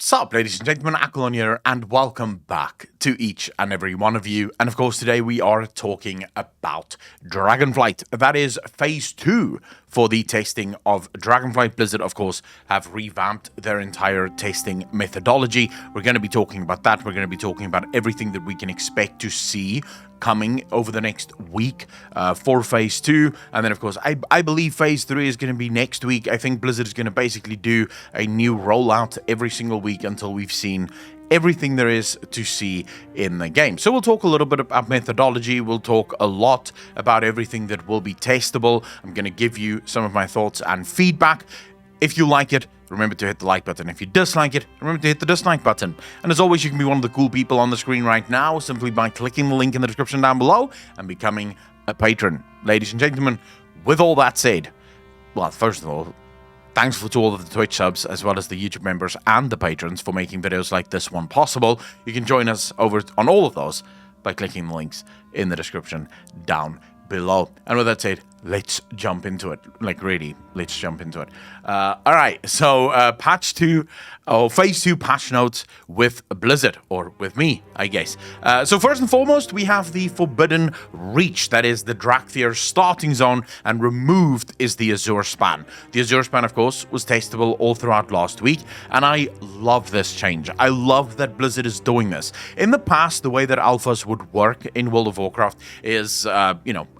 Sup, ladies and gentlemen, Accolonn here, and welcome back to each and every one of you. And of course, today we are talking about Dragonflight. That is Phase 2 for the testing of Dragonflight. Blizzard, of course, have revamped their entire testing methodology. We're going to be talking about that. We're going to be talking about everything that we can expect to see coming over the next week for Phase 2. And then, of course, I believe Phase 3 is going to be next week. I think Blizzard is going to basically do a new rollout every single week until we've seen everything there is to see in the game. So we'll talk a little bit about methodology. We'll talk a lot about everything that will be testable. I'm going to give you some of my thoughts and feedback. If you like it, remember to hit the like button. If you dislike it, remember to hit the dislike button. And as always, you can be one of the cool people on the screen right now simply by clicking the link in the description down below and becoming a patron. Ladies and gentlemen, with all that said, well, first of all, thanks to all of the Twitch subs, as well as the YouTube members and the patrons for making videos like this one possible. You can join us over on all of those by clicking the links in the description down below. And with that said, let's jump into it. Like, really, let's jump into it. All right, so Phase 2 patch notes with Blizzard, or with me, I guess. So first and foremost, we have the Forbidden Reach. That is the Dracthyr starting zone, and removed is the Azure Span. The Azure Span, of course, was testable all throughout last week, and I love this change. I love that Blizzard is doing this. In the past, the way that alphas would work in World of Warcraft is,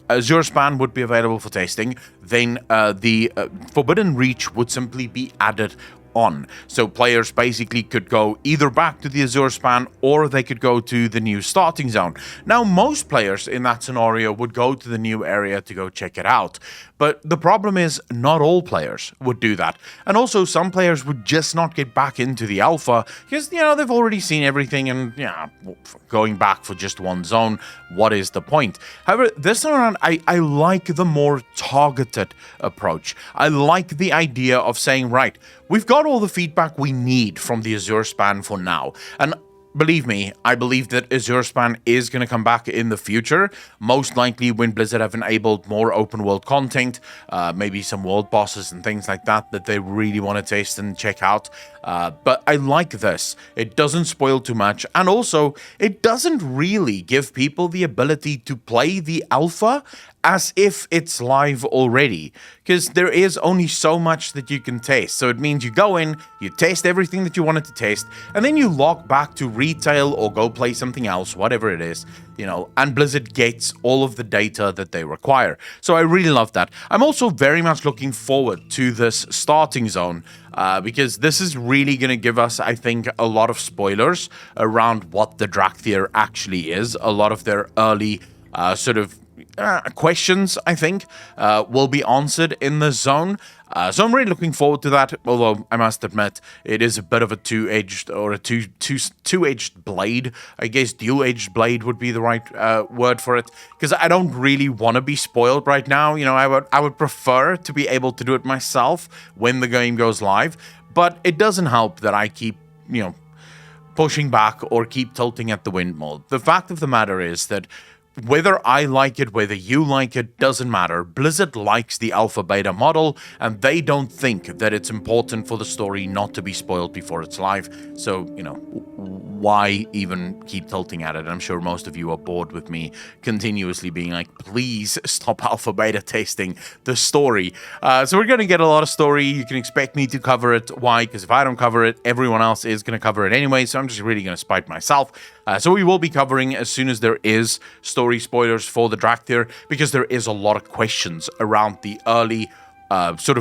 Azure Span would be available for testing, then the Forbidden Reach would simply be added on. So players basically could go either back to the Azure Span or they could go to the new starting zone. Now, most players in that scenario would go to the new area to go check it out. But the problem is not all players would do that. And also some players would just not get back into the alpha because, they've already seen everything and, going back for just one zone, what is the point? However, this time around, I like the more targeted approach. I like the idea of saying, right, we've got all the feedback we need from the Azure Span for now. And believe me, I believe that Azure Span is going to come back in the future, most likely when Blizzard have enabled more open world content, maybe some world bosses and things like that they really want to test and check out. But I like this. It doesn't spoil too much, and also it doesn't really give people the ability to play the alpha as if it's live already, because there is only so much that you can test. So it means you go in, you test everything that you wanted to test, and then you log back to retail or go play something else, whatever it is, and Blizzard gets all of the data that they require. So I really love that. I'm also very much looking forward to this starting zone, because this is really going to give us, I think, a lot of spoilers around what the Dracthyr actually is. A lot of their early questions, I think, will be answered in the zone. So I'm really looking forward to that, although I must admit it is a bit of a two-edged blade. I guess dual-edged blade would be the right word for it, because I don't really want to be spoiled right now. I would prefer to be able to do it myself when the game goes live, but it doesn't help that I keep, pushing back or keep tilting at the windmill. The fact of the matter is that whether I like it, whether you like it, doesn't matter. Blizzard likes the alpha beta model, and they don't think that it's important for the story not to be spoiled before it's live. So, why even keep tilting at it? I'm sure most of you are bored with me continuously being like, please stop alpha beta testing the story. So we're going to get a lot of story. You can expect me to cover it. Why? Because if I don't cover it, everyone else is going to cover it anyway. So I'm just really going to spite myself. So we will be covering as soon as there is story spoilers for the Dracthyr, because there is a lot of questions around the early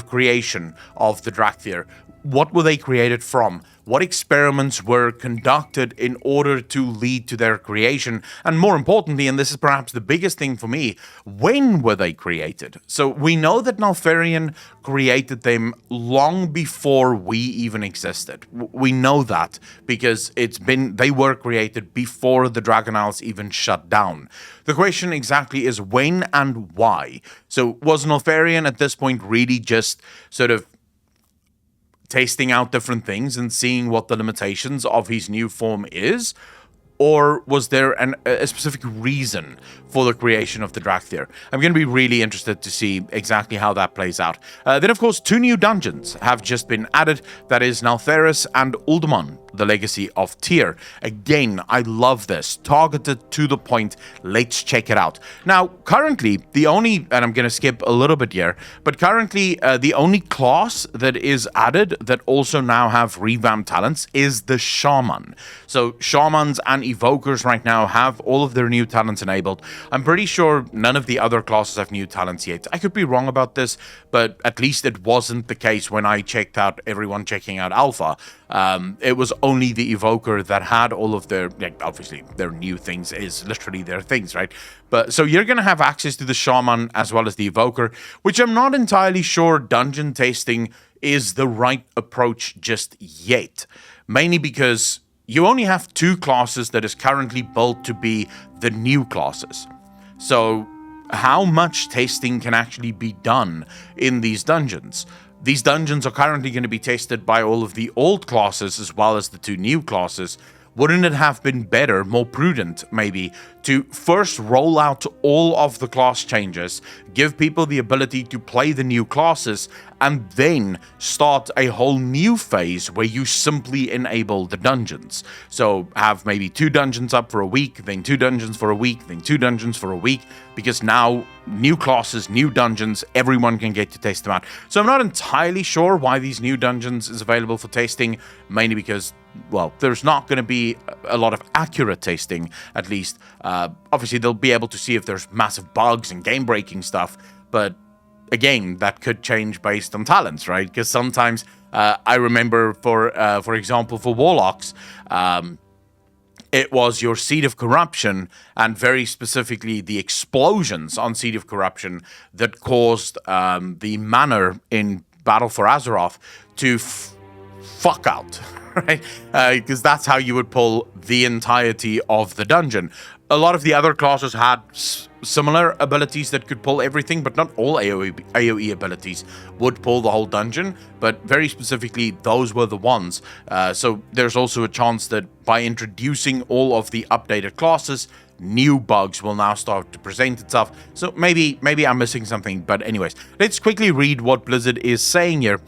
creation of the Dracthyr. What were they created from? What experiments were conducted in order to lead to their creation? And more importantly, and this is perhaps the biggest thing for me, when were they created? So we know that Neltharion created them long before we even existed. We know that because they were created before the Dragon Isles even shut down. The question exactly is when and why. So was Neltharion at this point really just testing out different things and seeing what the limitations of his new form is? Or was there a specific reason for the creation of the Dracthyr? I'm going to be really interested to see exactly how that plays out. Then, of course, 2 new dungeons have just been added. That is Naltheris and Uldaman the legacy of tier. Again, I love this. Targeted to the point. Let's check it out. Now, currently, the only, and I'm going to skip a little bit here, but currently, the only class that is added that also now have revamped talents is the Shaman. So, Shamans and Evokers right now have all of their new talents enabled. I'm pretty sure none of the other classes have new talents yet. I could be wrong about this, but at least it wasn't the case when I checked out everyone checking out Alpha. It was only the Evoker that had all of their, obviously, their new things is literally their things, right? But so you're going to have access to the Shaman as well as the Evoker, which I'm not entirely sure dungeon testing is the right approach just yet. Mainly because you only have 2 classes that is currently built to be the new classes. So how much testing can actually be done in these dungeons? These dungeons are currently going to be tested by all of the old classes as well as the 2 new classes. Wouldn't it have been better, more prudent maybe, to first roll out all of the class changes, give people the ability to play the new classes, and then start a whole new phase where you simply enable the dungeons? So have maybe 2 dungeons up for a week, then 2 dungeons for a week, then 2 dungeons for a week, because now new classes, new dungeons, everyone can get to test them out. So I'm not entirely sure why these new dungeons is available for testing, mainly because, well, there's not going to be a lot of accurate testing, at least. Obviously, they'll be able to see if there's massive bugs and game-breaking stuff, but again, that could change based on talents, right? Because sometimes, I remember, for example, for Warlocks, it was your Seed of Corruption, and very specifically the explosions on Seed of Corruption that caused the Manor in Battle for Azeroth to fuck out, right? Because that's how you would pull the entirety of the dungeon. A lot of the other classes had similar abilities that could pull everything, but not all AoE abilities would pull the whole dungeon, but very specifically, those were the ones. So there's also a chance that by introducing all of the updated classes, new bugs will now start to present itself. So maybe I'm missing something, but anyways, let's quickly read what Blizzard is saying here.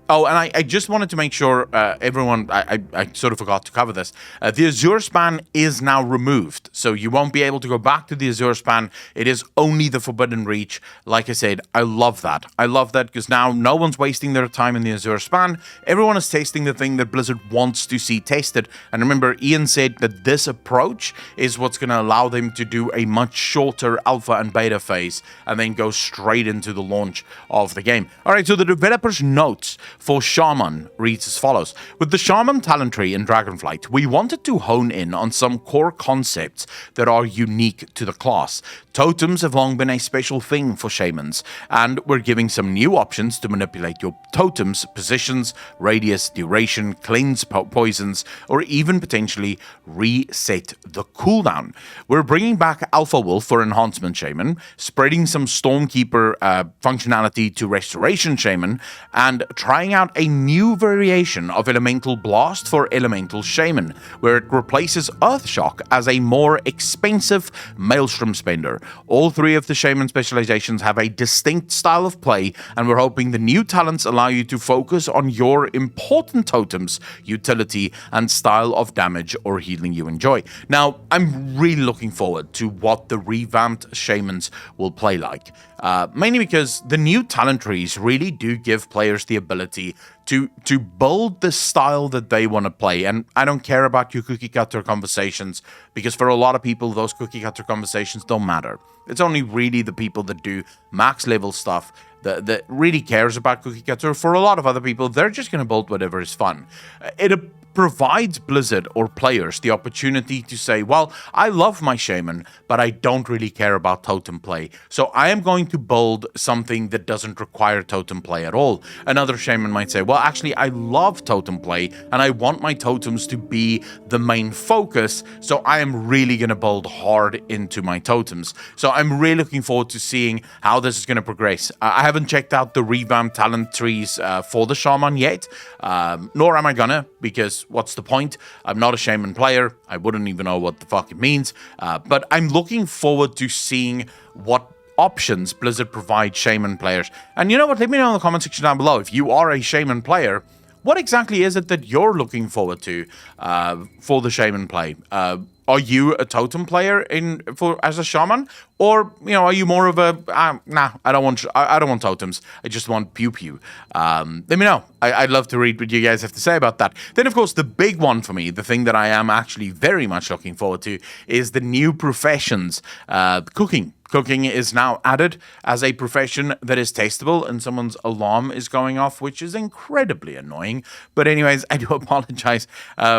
Oh, and I just wanted to make sure everyone, I sort of forgot to cover this. The Azure span is now removed, so you won't be able to go back to the Azure span. It is only the Forbidden Reach. Like I said, I love that. I love that because now no one's wasting their time in the Azure span. Everyone is tasting the thing that Blizzard wants to see tested. And remember, Ian said that this approach is what's going to allow them to do a much shorter alpha and beta phase and then go straight into the launch of the game. All right, so the developer's notes for Shaman reads as follows. With the Shaman talent tree in Dragonflight, we wanted to hone in on some core concepts that are unique to the class. Totems have long been a special thing for shamans, and we're giving some new options to manipulate your totems, positions, radius, duration, cleanse poisons, or even potentially reset the cooldown. We're bringing back Alpha Wolf for Enhancement Shaman, spreading some Stormkeeper functionality to Restoration Shaman, and trying out a new variation of Elemental Blast for Elemental Shaman, where it replaces Earthshock as a more expensive Maelstrom spender. All 3 of the Shaman specializations have a distinct style of play, and we're hoping the new talents allow you to focus on your important totems, utility, and style of damage or healing you enjoy. Now, I'm really looking forward to what the revamped Shamans will play like. Mainly because the new talent trees really do give players the ability to build the style that they want to play. And I don't care about your cookie cutter conversations, because for a lot of people, those cookie cutter conversations don't matter. It's only really the people that do max level stuff that really cares about cookie cutter. For a lot of other people, they're just going to build whatever is fun. It provides Blizzard or players the opportunity to say, well, I love my Shaman, but I don't really care about totem play. So I am going to build something that doesn't require totem play at all. Another Shaman might say, well, actually, I love totem play and I want my totems to be the main focus. So I am really going to build hard into my totems. So I'm really looking forward to seeing how this is going to progress. I haven't checked out the revamped talent trees for the Shaman yet, nor am I gonna, because what's the point? I'm not a Shaman player. I wouldn't even know what the fuck it means. But I'm looking forward to seeing what options Blizzard provides Shaman players. And you know what? Let me know in the comment section down below. If you are a Shaman player, what exactly is it that you're looking forward to for the shaman play? Are you a totem player as a shaman, or are you more of a nah? I don't want totems. I just want pew pew. Let me know. I'd love to read what you guys have to say about that. Then, of course, the big one for me, the thing that I am actually very much looking forward to, is the new professions. Cooking. Cooking is now added as a profession that is testable, and someone's alarm is going off, which is incredibly annoying. But anyways, I do apologize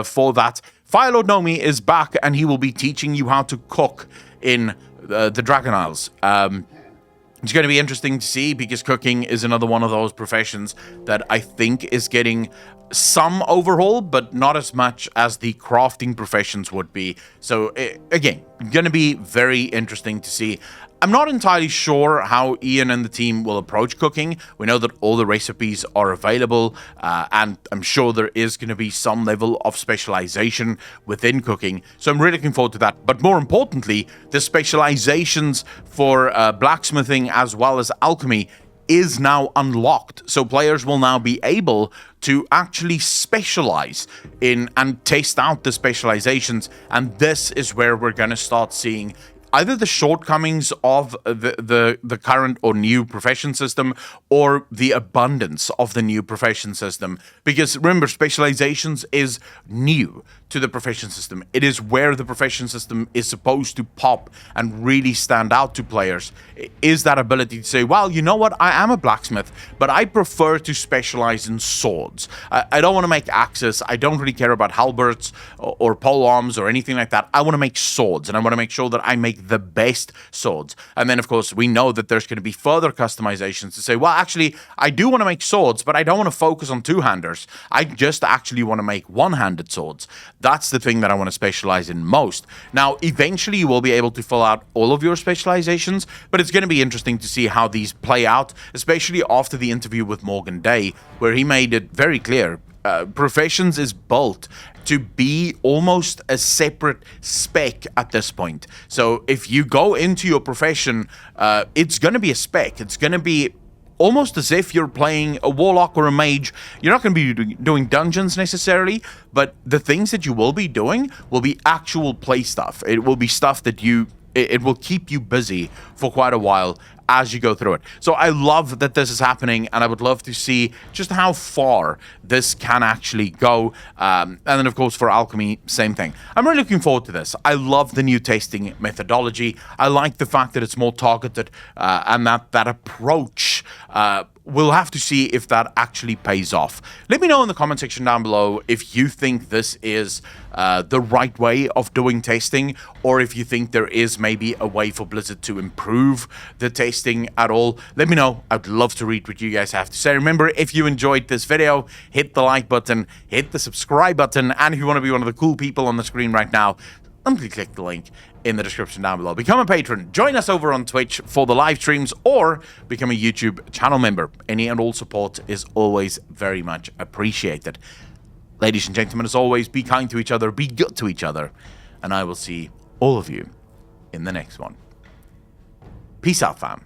for that. Firelord Nomi is back, and he will be teaching you how to cook in the Dragon Isles. It's going to be interesting to see, because cooking is another one of those professions that I think is getting some overhaul, but not as much as the crafting professions would be. So again, going to be very interesting to see. I'm not entirely sure how Ian and the team will approach cooking. We know that all the recipes are available, and I'm sure there is going to be some level of specialization within cooking. So I'm really looking forward to that. But more importantly, the specializations for blacksmithing as well as alchemy is now unlocked. So players will now be able to actually specialize in and test out the specializations. And this is where we're going to start seeing either the shortcomings of the current or new profession system, or the abundance of the new profession system. Because remember, specializations is new to the profession system. It is where the profession system is supposed to pop and really stand out to players. Is that ability to say, well, you know what, I am a blacksmith, but I prefer to specialize in swords. I don't want to make axes. I don't really care about halberds or pole arms or anything like that. I want to make swords, and I want to make sure that I make the best swords. And then, of course, we know that there's going to be further customizations to say, well, actually, I do want to make swords, but I don't want to focus on two-handers. I just actually want to make one-handed swords. That's the thing that I want to specialize in most. Now, eventually, you will be able to fill out all of your specializations, but it's going to be interesting to see how these play out, especially after the interview with Morgan Day, where he made it very clear. Professions is built to be almost a separate spec at this point. So if you go into your profession, it's going to be a spec. It's going to be almost as if you're playing a warlock or a mage. You're not going to be doing dungeons necessarily, but the things that you will be doing will be actual play stuff. It will be stuff that it will keep you busy for quite a while as you go through it. So I love that this is happening, and I would love to see just how far this can actually go. And then, of course, for alchemy, same thing. I'm really looking forward to this. I love the new testing methodology. I like the fact that it's more targeted, and that approach. We'll have to see if that actually pays off. Let me know in the comment section down below if you think this is the right way of doing testing, or if you think there is maybe a way for Blizzard to improve the testing at all. Let me know. I'd love to read what you guys have to say. Remember, if you enjoyed this video, hit the like button, hit the subscribe button, and if you want to be one of the cool people on the screen right now, simply click the link in the description down below. Become a patron. Join us over on Twitch for the live streams, or become a YouTube channel member. Any and all support is always very much appreciated. Ladies and gentlemen, as always, be kind to each other, be good to each other, and I will see all of you in the next one. Peace out, fam.